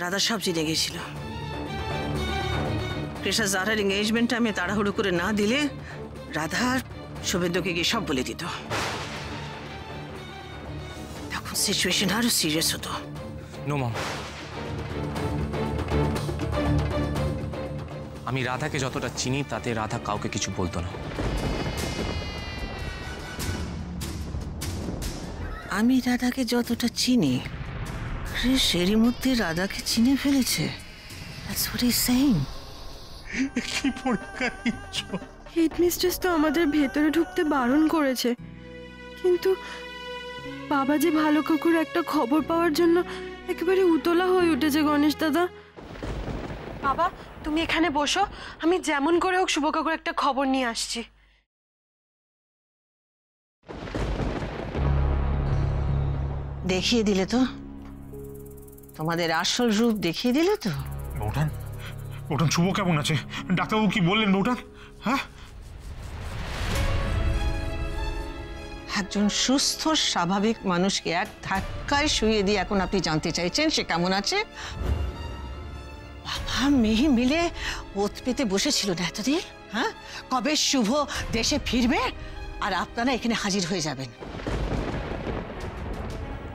রাধা সব জেনে গেছিল। কৃষা জারার এঙ্গেজমেন্টটা আমি তাড়াহুড়ো করে না দিলে রাধা শুভেন্দুকে গিয়ে সব বলে দিত। তখন সিচুয়েশন আরো সিরিয়াস হতো। নো মম, আমি রাধাকে যতটা চিনি তাতে রাধা কাউকে কিছু বলতো না। আমি রাধাকে যতটা চিনি, সেরই মধ্যে রাধাকে চিনে ফেলেছে। That's what he's saying. কি পরীক্ষা নিচ্ছ? হেডমিস্ট্রেস তো আমাদের ভেতরে ঢুকতে বারণ করেছে, কিন্তু বাবা যে ভালো কাকুর একটা খবর পাওয়ার জন্য একেবারে উতলা হয়ে উঠেছে গণেশ দাদা। বাবা তুমি এখানে বসো, আমি যেমন করে হোক শুভ কাকুর একটা খবর নিয়ে আসছি। দেখিয়ে দিলে তো, তোমাদের আসল রূপ দেখিয়ে দিলে তো। বৌঠান, বৌঠান শুভ কেমন আছে? ডাক্তারবাবু কি বললেন বৌঠান? হ্যাঁ, একজন সুস্থ স্বাভাবিক মানুষকে এক ধাক্কায় শুয়ে দিয়ে এখন আপনি জানতে চাইছেন সে কেমন আছে? বাবা মেয়ে মিলে ওত পেতে বসেছিল না এতদিন? হ্যাঁ, কবে শুভ দেশে ফিরবে আর আপনারা এখানে হাজির হয়ে যাবেন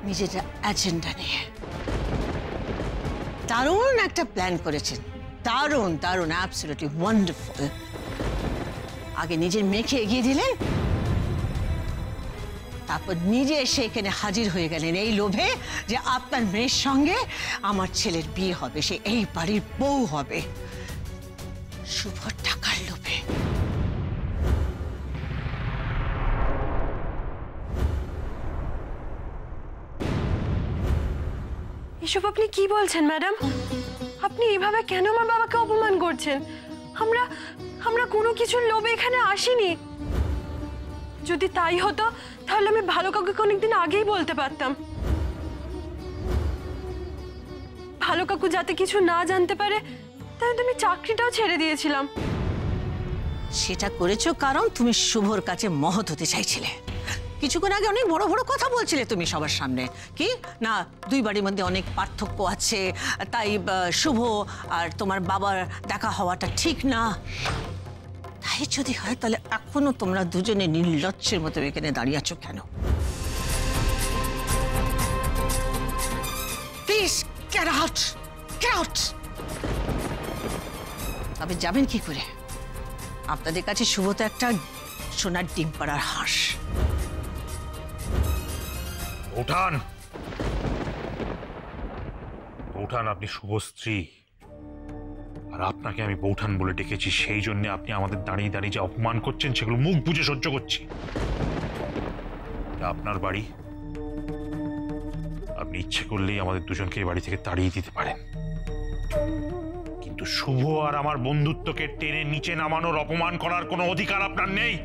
নিজের এজেন্ডা নিয়ে। দারুণ একটা প্ল্যান করেছেন, দারুণ দারুণ, অ্যাবসলিউটলি ওয়ান্ডারফুল। আগে নিজের মেয়েকে এগিয়ে দিলেন, তারপর নিজে এসে এখানে হাজির হয়ে গেলেন এই লোভে যে আপনার মেয়ের সঙ্গে আমার ছেলের বিয়ে হবে, সে এই বাড়ির বউ হবে, শুভ টাকার লোভে। এসব আপনি কি বলছেন ম্যাডাম? আপনি এইভাবে কেন আমার বাবাকে অপমান করছেন? আমরা কোনো কিছুর লোভে এখানে আসিনি। যদি তাই হতো তাহলে আমি ভালো কাকুকে অনেকদিন আগেই বলতে পারতাম। ভালো কাকু যাতে কিছু না জানতে পারে তাই আমি চাকরিটাও ছেড়ে দিয়েছিলাম। সেটা করেছো কারণ তুমি শুভর কাছে মহৎ হতে চাইছিলে। কিছুক্ষণ আগে অনেক বড় বড় কথা বলছিলে তুমি সবার সামনে, কি না দুই বাড়ির মধ্যে অনেক পার্থক্য আছে, তাই শুভ আর তোমার বাবার দেখা হওয়াটা ঠিক না। তাই যদি হয় তাহলে এখনো তোমরা দুজনে নির্লজ্জের মতো এখানে দাঁড়িয়ে আছো কেন? Please get out, get out. তবে যাবেন কি করে? আপনাদের কাছে শুভ তো একটা সোনার ডিম পাড়ার হাঁস। বৌঠান, বৌঠান আপনি শুভ স্ত্রী, আর আপনাকে আমি বৌঠান বলে ডেকেছি সেই জন্য আপনি আমাদের দাঁড়িয়ে দাঁড়িয়ে যে অপমান করছেন সেগুলো মুখ বুজে সহ্য করছি। আপনার বাড়ি, আপনি ইচ্ছে করলেই আমাদের দুজনকে এই বাড়ি থেকে তাড়িয়ে দিতে পারেন, কিন্তু শুভ আর আমার বন্ধুত্বকে টেনে নিচে নামানোর অপমান করার কোনো অধিকার আপনার নেই।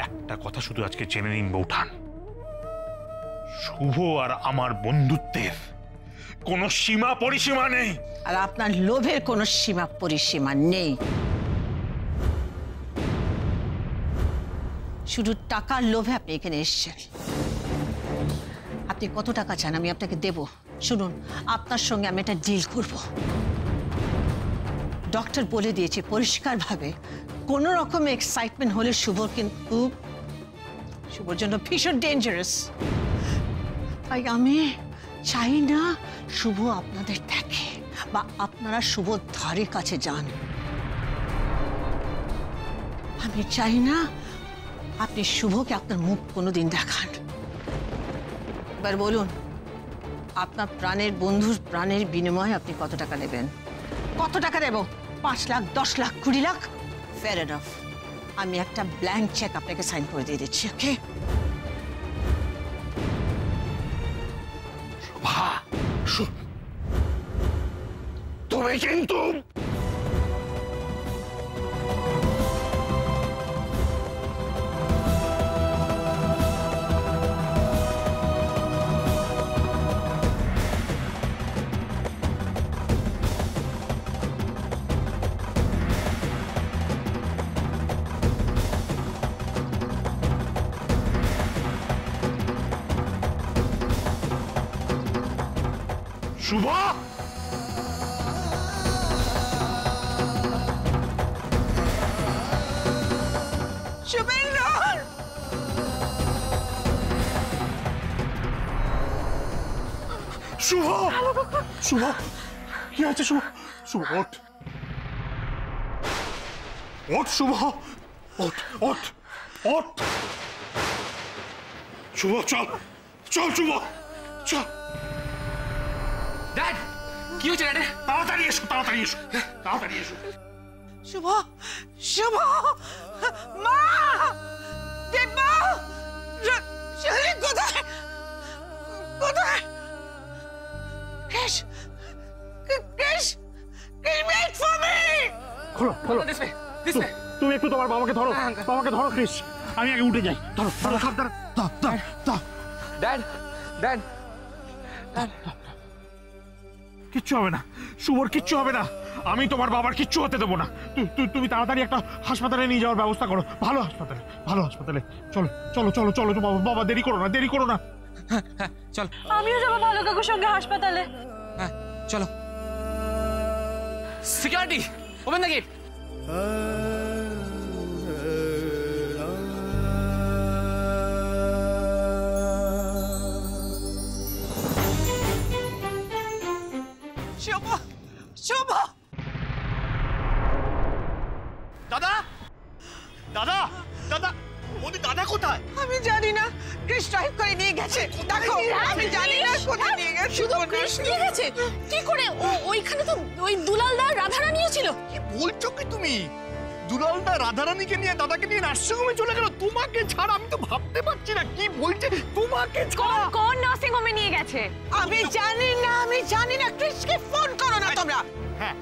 একটা কথা শুধু আজকে জেনে নিন বৌঠান, শুভ আর আমার বন্ধুত্বের কোনো সীমা পরিসীমা নেই, আর আপনার লোভের কোনো সীমা পরিসীমা নেই। শুধু টাকার লোভে আপনি এখানে এসেছেন। আপনি কত টাকা চান আমি আপনাকে দেব। শুনুন, আপনার সঙ্গে আমি একটা ডিল করব। ডক্টর বলে দিয়েছে পরিষ্কারভাবে কোনো রকম এক্সাইটমেন্ট হলে শুভর কিন্তু শুভর জন্য ভীষণ ডেঞ্জারাস। তাই আমি চাই না শুভ আপনাদের দেখে বা আপনারা শুভর ধারে কাছে যান। আমি চাই না আপনি শুভকে আপনার মুখ কোনোদিন দেখান। এবার বলুন, আপনার প্রাণের বন্ধুর প্রাণের বিনিময়ে আপনি কত টাকা নেবেন? কত টাকা দেব? 5 লাখ, 10 লাখ, 20 লাখ? Fair enough. আমি একটা ব্ল্যাঙ্ক চেক আপনাকে সাইন করে দিয়ে দিচ্ছি, ওকে? তুমি কিন্তু শুভ, শুভেন্দর, শুভ, শুভ, কি আছে শুভ? শুভ ওঠ, ওঠ শুভ, ওঠ ওঠ ওঠ। শুভ চল, চল শুভ, চল। ড্যাড, কি হয়েছে ড্যাড? তাড়াতাড়ি এসো, তাড়াতাড়ি এসো, তাড়াতাড়ি এসো। শুভ, শুভ, মা, দেবমা, শালিক কোথায়? কোথায়? কৃষ, কৃষ, wait for me! খোলো, খোলো। This way, this way. তুমি একটু তোমার বাবাকে ধরো, বাবাকে ধরো ক্রিস। আমি আগে উঠে যাই। ধরো, ধরো, সব ধরো। ড্যাড, ড্যাড, কিচ্ছু হবে না, শুভর কিচ্ছু হবে না। আমি তোমার বাবার কিচ্ছু হতে দেবো না। তুমি তাড়াতাড়ি একটা হাসপাতালে নিয়ে যাওয়ার ব্যবস্থা করো, ভালো হাসপাতালে, ভালো হাসপাতালে। চলো চলো চলো চলো, বাবা, বাবা দেরি করো না, দেরি করো না। হ্যাঁ চল। আমিও যাবো ভালো কাকুর সঙ্গে হাসপাতালে। হ্যাঁ চলো। Security, open the gate. Shubho, Shubho, দাদা, দাদা, দাদা, মোদি দাদা কোথায়? আমি জানি না। কৃষ ড্রাইভ করে নিয়ে গেছে। দেখো, আমি জানি না কোথায় নিয়ে গেছে। শুধু কৃষ নিয়ে গেছে কি করে? ওইখানে তো ওই দুলালদা রাধারানীও ছিল। কি বলছো কি তুমি? দুলালদা রাধারানীকে নিয়ে দাদাকে নিয়ে নার্সিংহোমে চলে গেল। তোমাকে ছাড়া আমি তো ভাবতে পারছি না কি বলছে। তোমাকে ছাড়া কোন নার্সিং হোমে নিয়ে গেছে? আমি জানি না, আমি জানি না। কৃষকে ফোন করো না তোমরা। হ্যাঁ,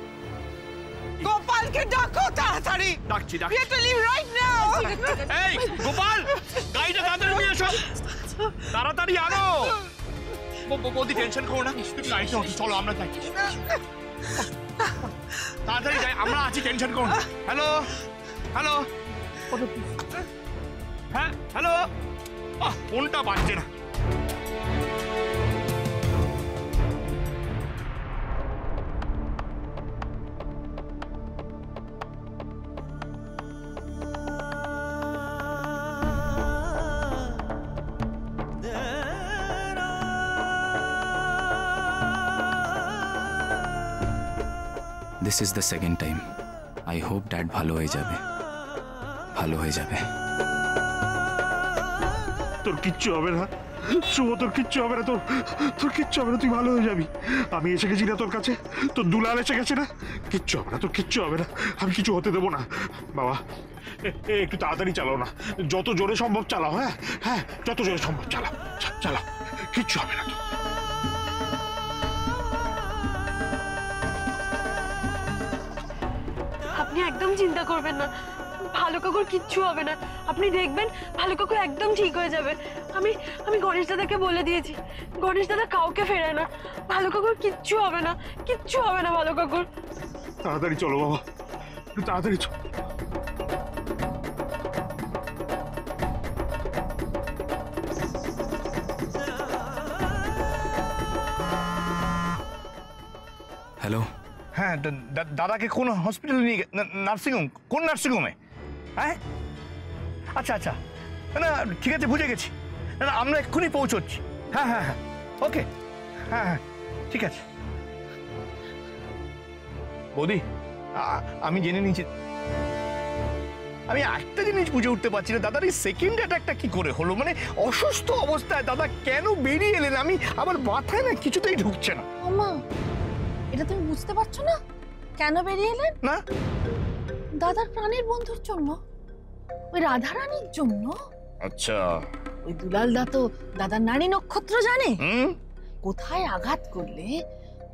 গোপালকে ডাকো তাড়াতাড়ি। ডাকছি We have to leave right now. এই গোপাল, গাড়িটা তাড়াতাড়ি নিয়ে এসো, তাড়াতাড়ি আনো। বৌদি টেনশন করো না, তুমি গাড়িতে ওঠো, চলো আমরা যাই। তাড়াতাড়ি যাই, আমরা আছি, টেনশন করো না। হ্যালো, হ্যালো, হ্যাঁ হ্যালো, ফোনটা বাজছে না। This is the second time. I hope dad ভালো হয়ে যাবে, ভালো হয়ে যাবে। তোর কিচ্ছু হবে না শুভ, তোর কিচ্ছু হবে না, তোর কিচ্ছু হবে না, তুই ভালো হয়ে যাবি। আমি এসে গেছি না তোর কাছে, তোর দুলাল এসে গেছে না, কিচ্ছু হবে না, তোর কিচ্ছু হবে না। আমি কিছু হতে দেবো না। বাবা, একটু তাড়াতাড়ি চালাও না, যত জোরে সম্ভব চালাও। হ্যাঁ হ্যাঁ, যত জোরে সম্ভব চালাও, চালাও, কিচ্ছু হবে না। আপনি একদম চিন্তা করবেন না, ভালো কাকুর কিচ্ছু হবে না। আপনি দেখবেন ভালো কাকু একদম ঠিক হয়ে যাবে। আমি আমি গণেশ দাদাকে বলে দিয়েছি, গণেশ দাদা কাউকে ফেরে না। ভালো কাকুর কিচ্ছু হবে না, কিচ্ছু হবে না ভালো কাকুর। তাড়াতাড়ি চলো বাবা, একটু তাড়াতাড়ি চলো। হ্যালো, হ্যাঁ, দাদাকে কোন হসপিটালে নিয়ে নার্সিংহোম? কোন নার্সিংহোমে? হ্যাঁ, আচ্ছা আচ্ছা, না ঠিক আছে, বুঝে গেছি। না আমরা এক্ষুনি পৌঁছচ্ছি। হ্যাঁ হ্যাঁ হ্যাঁ, ওকে, হ্যাঁ হ্যাঁ ঠিক আছে। বৌদি, আমি জেনে নিয়েছি, আমি একটা জিনিস বুঝে উঠতে পারছি না, দাদার এই সেকেন্ড অ্যাটাকটা কি করে হলো? মানে অসুস্থ অবস্থায় দাদা কেন বেরিয়ে এলেন? আমি আমার মাথায় না কিছুতেই ঢুকছে না। মা, এটা তুমি বুঝতে পারছো না কেন বেরিয়ে এলেন? না, দাদার প্রাণের বন্ধুর জন্য, ওই রাধারানীর জন্য। আচ্ছা, ওই দুলালদা তো দাদার নারী নক্ষত্র জানে, হুম, কোথায় আঘাত করলে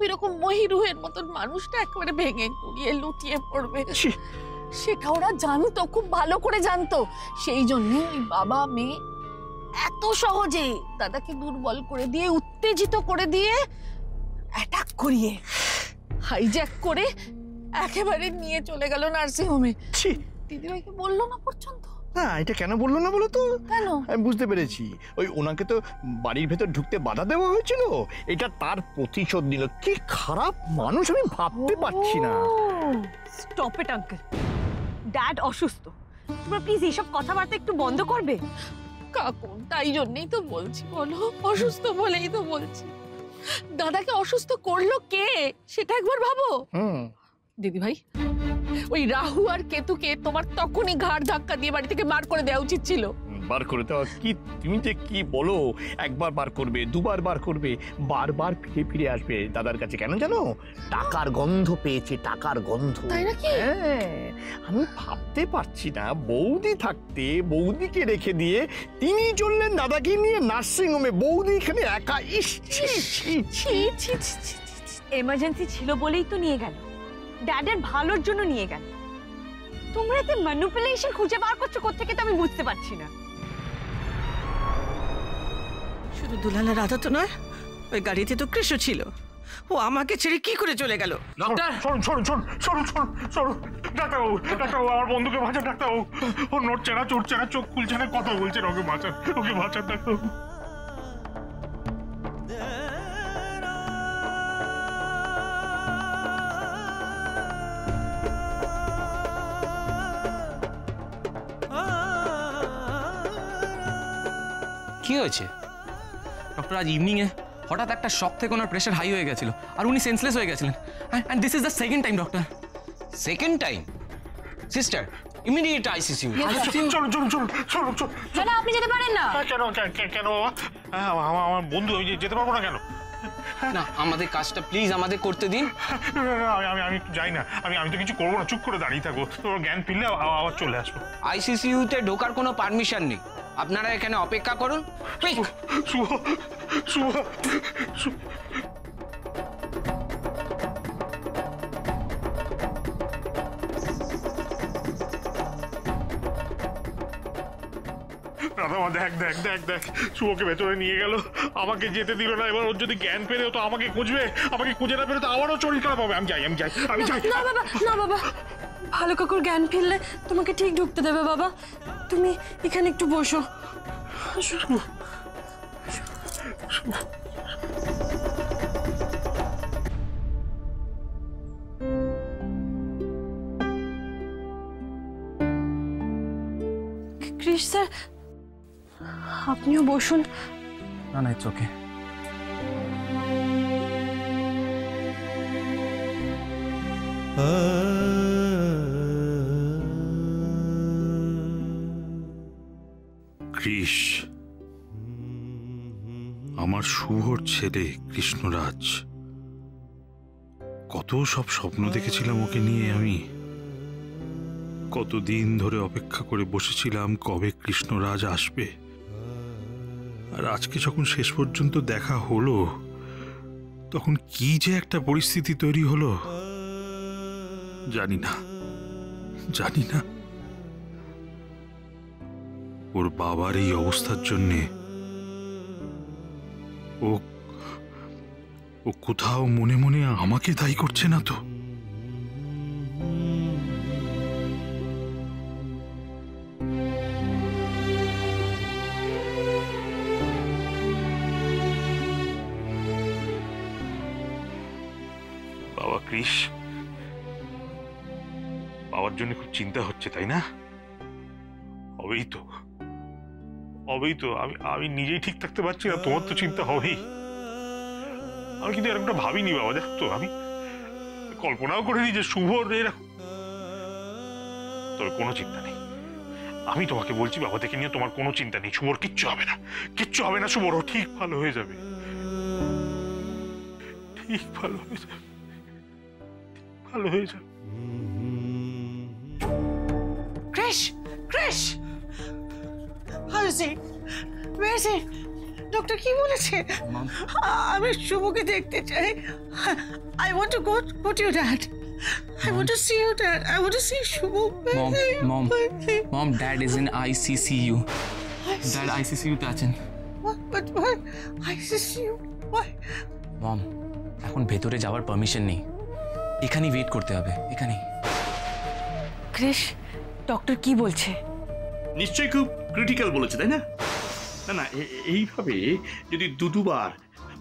ওই রকম মহিরুহের মতন মানুষটা একেবারে ভেঙে গুড়িয়ে লুটিয়ে পড়বে, সেটা ওরা জানতো, খুব ভালো করে জানতো। সেই জন্য ওই বাবা মেয়ে এত সহজে দাদাকে দুর্বল করে দিয়ে, উত্তেজিত করে দিয়ে, অ্যাটাক করিয়ে, হাইজ্যাক করে একেবারে নিয়ে চলে গেল নার্সিং হোমে। দিদিভাইকে বললো না পর্যন্ত। না এটা কেন বললো না বলো তো? কেন? আমি বুঝতে পেরেছি, ওই ওনাকে তো বাড়ির ভেতর ঢুকতে বাধা দেওয়া হয়েছিল, এটা তার প্রতিশোধ নিল। কি খারাপ মানুষ আমি ভাবতে পারছি না। স্টপ ইট আঙ্কেল, ড্যাড অসুস্থ, তোমরা প্লিজ এইসব কথাবার্তা একটু বন্ধ করবে? কাকু তাই জন্যই তো বলছি, বলো অসুস্থ বলেই তো বলছি। দাদাকে অসুস্থ করলো কে সেটা একবার ভাবো। দিদি ভাই, ওই রাহু আর কেতুকে তোমার তখনই ঘাড় ধাক্কা দিয়ে বাড়ি থেকে বার করে দেওয়া উচিত ছিল। বার করে দেওয়া কি? তুমি যে কি বলো, একবার বার করবে, দুবার বার করবে, বারবার ফিরে ফিরে আসবে দাদার কাছে। কেন জানো? টাকার গন্ধ পেয়েছে, টাকার গন্ধ। তাই নাকি? হ্যাঁ, আমি ভাবতে পারছি না বৌদি থাকতে বৌদিকে রেখে দিয়ে তিনি চললেন দাদাকে নিয়ে নার্সিং হোমে, বৌদি এখানে একা। ইস, ছি ছি ছি। এমার্জেন্সি ছিল বলেই তো নিয়ে গেল, ড্যাডের ভালোর জন্য নিয়ে গেল। তোমরা এতে ম্যানিপুলেশন খুঁজে বার করছো কোত্থেকে তো আমি বুঝতে পারছি না। শুধু দুলাল আর রাধা তো নয়, ওই গাড়িতে তো কৃষ্ণ ছিল। ও আমাকে ছেড়ে কি করে চলে গেল? ডক্টর শোন শোন শোন শোন শোন শোন, ডাক্তারবাবু ডাক্তারবাবু, আমার বন্ধুকে বাঁচান ডাক্তারবাবু। ও নড়ছে না, চড়ছে না, চোখ খুলছে না, কথা বলছে না। ওকে বাঁচান, ওকে বাঁচান ডাক্তারবাবু। কি হয়েছে ডক্টর? আজ ইভিনিংয়ে হঠাৎ একটা শক থেকে ওনার প্রেশার হাই হয়ে গেছিল আর উনি সেন্সলেস হয়ে গেছিলেন। And this is the second time doctor. Second time? Sister, immediate ICU. চলো চলো চলো চলো চলো। না আপনি যেতে পারেন না। কেন কেন বাবা? হ্যাঁ, আমার বন্ধু, আমি যেতে পারবো না কেন? না, আমাদের কাজটা প্লিজ আমাদের করতে দিন। আমি একটু যাই না, আমি তো কিছু করবো না, চুপ করে দাঁড়িয়ে থাকবো। তোমার জ্ঞান ফিরলে আবার চলে আসবো। আইসিইউতে ঢোকার কোনো পারমিশন নেই, আপনারা এখানে অপেক্ষা করুন। শুভ শুভ শুভ। রাধামা, দেখ দেখ দেখ দেখ, শুভকে ভেতরে নিয়ে গেল, আমাকে যেতে দিল না। এবার ওর যদি জ্ঞান পেরেও তো আমাকে খুঁজবে, আমাকে খুঁজে না পেরে তো আবারও শরীর খারাপ হবে। আমি যাই আমি যাই আমি যাই। না বাবা, না বাবা, ভালো কাকুর জ্ঞান ফিরলে তোমাকে ঠিক ঢুকতে দেবে বাবা। তুমি এখানে একটু বসো। ক্রিশ স্যার, আপনিও বসুন। না না, ইটস ওকে। কৃষ, আমার শুভর ছেলে কৃষ্ণরাজ, কত সব স্বপ্ন দেখেছিলাম ওকে নিয়ে। আমি কতদিন ধরে অপেক্ষা করে বসেছিলাম কবে কৃষ্ণরাজ আসবে। আর আজকে যখন শেষ পর্যন্ত দেখা হলো, তখন কি যে একটা পরিস্থিতি তৈরি হলো জানি না, জানি না। ওর বাবার এই অবস্থার জন্যে ও কোথাও মনে মনে আমাকে দায়ী করছে না তো? বাবা কৃষ, বাবার জন্য খুব চিন্তা হচ্ছে তাই না? হবেই তো, হবেই তো। আমি নিজেই ঠিক থাকতে পারছি না, তোমার তো চিন্তা হবেই। আমি কিন্তু এরকমটা ভাবিনি বাবা, দেখ তো, আমি কল্পনাও করিনি যে শুভর এরকম। তবে কোনো চিন্তা নেই, আমি তোমাকে বলছি বাবা থেকে নিয়ে তোমার কোনো চিন্তা নেই। শুভর কিচ্ছু হবে না, কিচ্ছু হবে না। শুভর ঠিক ভালো হয়ে যাবে, ঠিক ভালো হয়ে যাবে, ভালো হয়ে যাবে। Krish, Krish, How is he? Where is he? Doctor কি বলেছে? আমি শুভকে দেখতে চাই। I want to go to your dad. I want to see your dad. I want to see Shubhu. Mom, Dad is in ICCU. Dad ICCU তে আছেন। But why? ICCU? Why? মম, এখন ভেতরে যাওয়ার পারমিশন নেই, এখানেই ওয়েট করতে হবে, এখানেই। ক্রিশ, ডক্টর কি বলছে? নিশ্চয়ই খুব ক্রিটিক্যাল বলেছে, তাই না? না না, এইভাবে যদি দুবার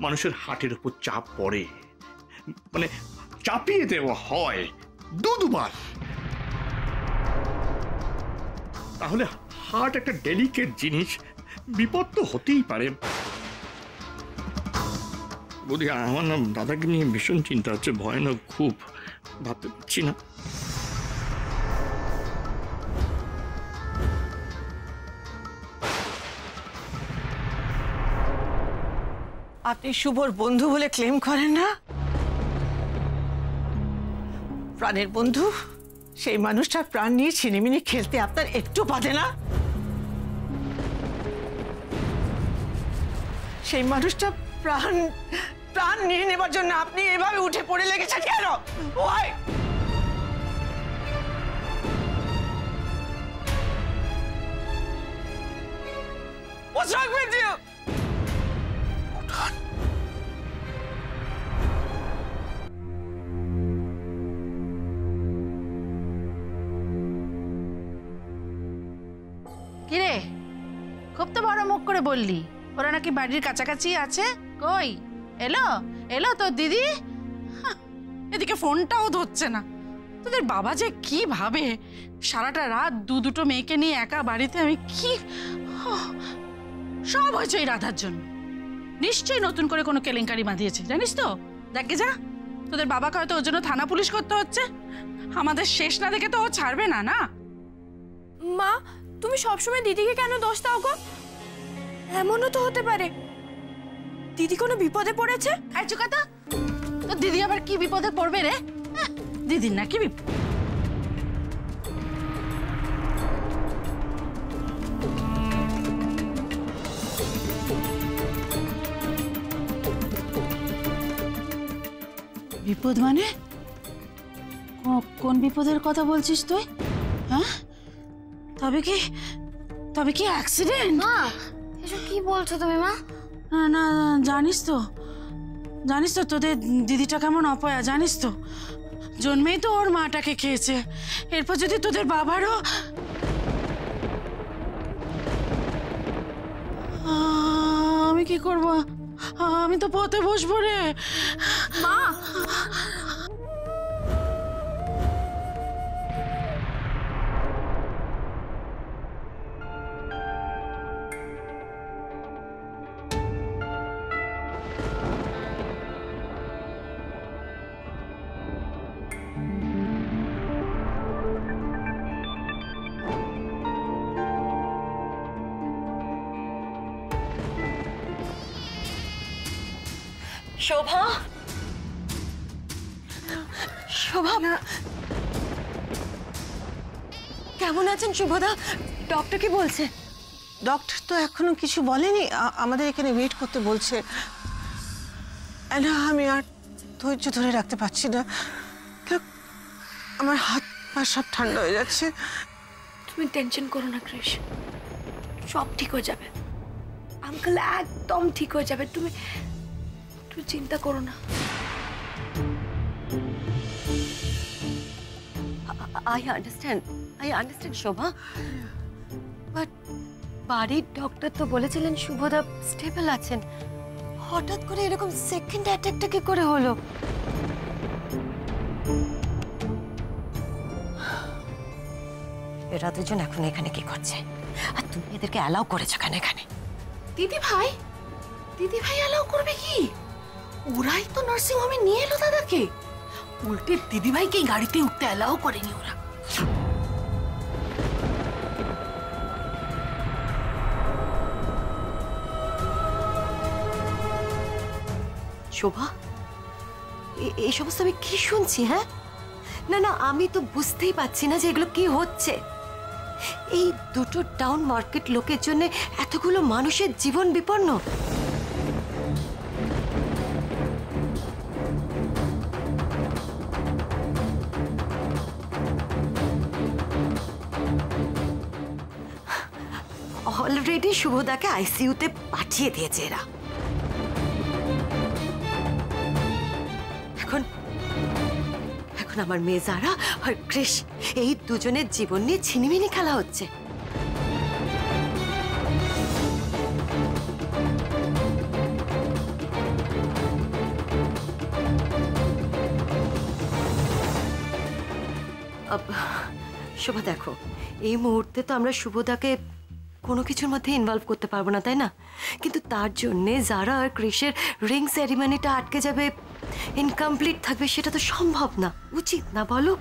মানুষের হার্টের উপর চাপ পড়ে, মানে চাপিয়ে দেওয়া হয় দুবার, তাহলে হার্ট একটা ডেলিকেট জিনিস, বিপদ তো হতেই পারে। বলি, আমার না দাদাকে নিয়ে ভীষণ চিন্তা হচ্ছে, ভয়ানক, খুব ভাবতে পারছি না। আপনি শুভর বন্ধু বলে ক্লেম করেন না? প্রাণের বন্ধু, সেই মানুষটার প্রাণ নিয়ে ছিনিমিনি খেলতে আপনার একটু বাধে না? সেই মানুষটা প্রাণ প্রাণ নিয়ে নেবার জন্য আপনি এভাবে উঠে পড়ে লেগেছেন কেন? Why? What's wrong with you? কিরে, খুব তো বড় মুখ করে বললি ওরা নাকি বাড়ির কাছাকাছি আছে। কই এলো এলো তোর দিদি? এদিকে ফোনটাও ধরছে না। তোদের বাবা যে কি ভাবে, সারাটা রাত দুটো মেয়েকে নিয়ে একা বাড়িতে, আমি কি সব হয়েছে এই রাধার জন্য। নিশ্চয়ই নতুন করে কোনো কেলেঙ্কারি বাঁধিয়েছে, জানিস তো? দেখে যা, তোদের বাবাকে হয়তো ওর জন্য থানা পুলিশ করতে হচ্ছে। আমাদের শেষ না দেখে তো ও ছাড়বে না। না মা, তুমি সবসময় দিদিকে কেন দোষ দাও গো? এমনও তো হতে পারে দিদি কোনো বিপদে পড়েছে। এই চুকাতা, তোর দিদি আবার কি বিপদে পড়বে রে? দিদির না কি বিপদ? বিপদ মানে কোন বিপদের কথা বলছিস তুই? হ্যাঁ, তবে কি অ্যাক্সিডেন্ট? মা, এসব কি বলছো তুমি মা? না, জানিস তো তোদের দিদিটা কেমন অপয়া, জানিস তো? জন্মেই তো ওর মাটাকে খেয়েছে, এরপর যদি তোদের বাবারও। আমি কি করব? আমি তো পথে বসবো রে মা। শোভা, শোভা, কেমন আছেন শুভদা? ডক্টর কি বলছে? ডক্টর তো এখনো কিছু বলেনি, আমাদের এখানে ওয়েট করতে বলছে। না, আমি আর ধৈর্য ধরে রাখতে পারছি না, আমার হাত পা সব ঠান্ডা হয়ে যাচ্ছে। তুমি টেনশন করো না কৃষ, সব ঠিক হয়ে যাবে। আঙ্কেল একদম ঠিক হয়ে যাবে, তুমি চিন্তা করো না। I understand শোভা, বাট বাড়ির ডক্টর তো বলেছিলেন শুভদা স্টেবল আছেন। হঠাৎ করে এরকম সেকেন্ড অ্যাটাকটা কি করে হলো? এরা দুজন এখন এখানে কি করছে, আর তুমি এদেরকে অ্যালাউ করেছো কেন এখানে? দিদি ভাই অ্যালাউ করবে কি? ওরাই তো নার্সিং হোমে নিয়ে এলো দাদাকে, উল্টে দিদি ভাইকে গাড়িতে উঠতে অ্যালাউ করেনি ওরা। শোভা, এই সমস্ত আমি কি শুনছি? হ্যাঁ, না, আমি তো বুঝতেই পারছি না যে এগুলো কি হচ্ছে। এই দুটো টাউন মার্কেট লোকের জন্য এতগুলো মানুষের জীবন বিপন্ন। অলরেডি শুভদাকে আইসিইউতে পাঠিয়ে দিয়েছে এরা। এখন আমার মেয়ে যারা আর কৃষ, এই দুজনের জীবন নিয়ে ছিনিমিনি খেলা হচ্ছে। শোভা দেখো, এই মুহূর্তে তো আমরা শুভদাকে কোনো কিছুর মধ্যে ইনভলভ করতে পারবো না, তাই না? কিন্তু তার জন্যে যারা আর ক্রিসের রিং সেরিমনিটা আটকে যাবে, ইনকমপ্লিট থাকবে, সেটা তো সম্ভব না, উচিত না বলো?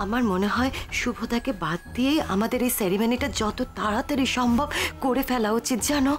আমার মনে হয় শুভদাকে বাদ দিয়ে আমাদের এই সেরিমনিটা যত তাড়াতাড়ি সম্ভব করে ফেলা উচিত, জানো?